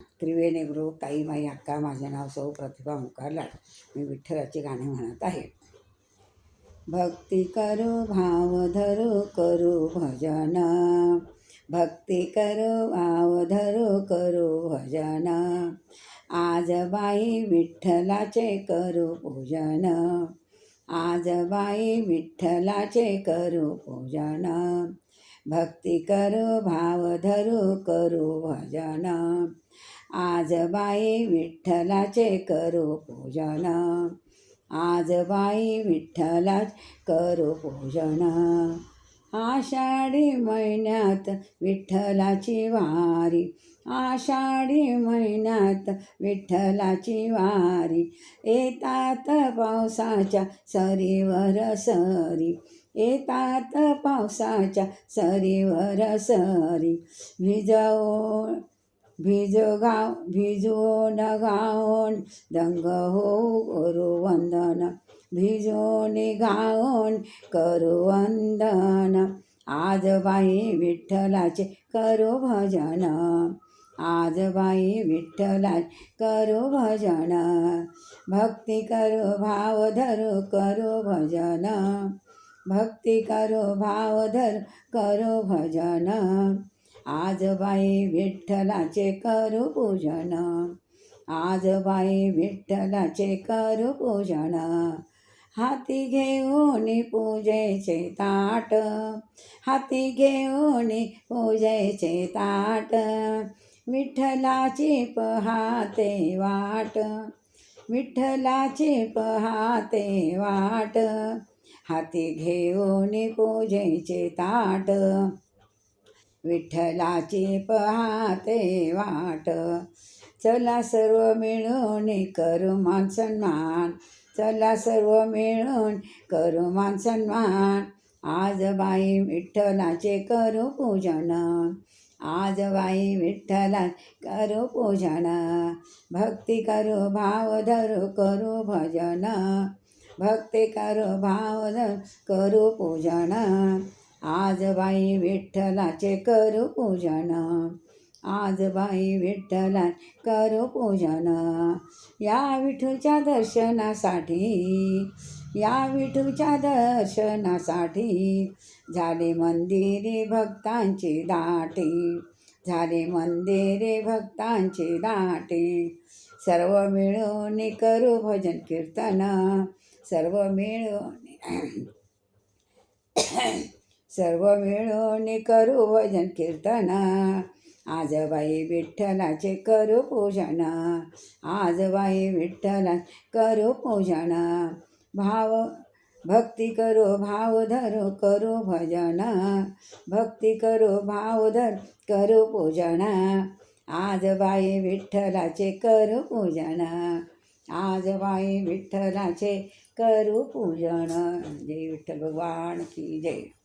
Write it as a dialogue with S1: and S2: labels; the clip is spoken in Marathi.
S1: त्रिवेणी गुरु ताई माई अक्का, माझे नाव सौ प्रतिभा मुखारलाड. मी विठ्ठलाची गाणी म्हणत आहे. भक्ती करू भाव धरू करू भजन, भक्ती करू भाव धरू करू भजन, आज बाई विठ्ठलाचे करू पूजन, आज बाई विठ्ठलाचे करू पूजन, भक्ती करू भाव धरू करू भजन, आज बाई विठ्ठलाचे करू पूजन, आज बाई विठ्ठलाच करू पूजन, आषाढी महिन्यात विठ्ठलाची वारी, आषाढी महिन्यात विठ्ठलाची वारी, येतात पावसाच्या सरीवर सरी, येतात पावसाच्या सरीवर सरी, भिजून गाऊन दंग होऊ करू वंदन, भिजून गाऊन करू वंदन, आज बाई विठ्ठलाचे करू भजन, आज बाई विठ्ठलाचे करू भजन, भक्ती करू भाव धरू करू भजन, भक्ती करू भाव धरू करू भजन, आज बाई विठ्ठलाचे करू पूजन, आज बाई विठ्ठलाचे करू पूजन, हाती घेऊन पूजेचे ताट, हाती घेऊन पूजेचे ताट, विठ्ठलाची पहाते वाट, विठ्ठलाची पहाते वाट, हाती घेऊन पूजेचे ताट, विठ्ठलाची पहाते वाट, चला सर्व मिळून करू मान सन्मान, चला सर्व मिळून करू मान सन्मान, आज बाई विठ्ठलाचे करू पूजन, आज बाई विठ्ठला करू पूजन, भक्ती करू भाव धरू करू भजन, भक्ती करू भाव धरू करू पूजन, आज बाई विठ्ठलाचे करू पूजन, आज बाई विठ्ठला करू पूजन, या विठूच्या दर्शनासाठी, या विठूच्या दर्शनासाठी, झाले मंदिरे भक्तांची दाटी, झाले मंदिरे भक्तांची दाटी, सर्व मिळून करू भजन कीर्तन, सर्व मिळून सर्व मिळून करू भजन कीर्तन, आज बाई विठ्ठलाचे करू पूजन, आज बाई विठ्ठला करू पूजन, भक्ती करू भाव धरू करू भजन, भक्ती करू भाव धरू करू पूजन, आज बाई विठ्ठलाचे करू पूजन, आज बाई विठ्ठलाचे करू पूजन. जय विठ्ठल भगवान की जय.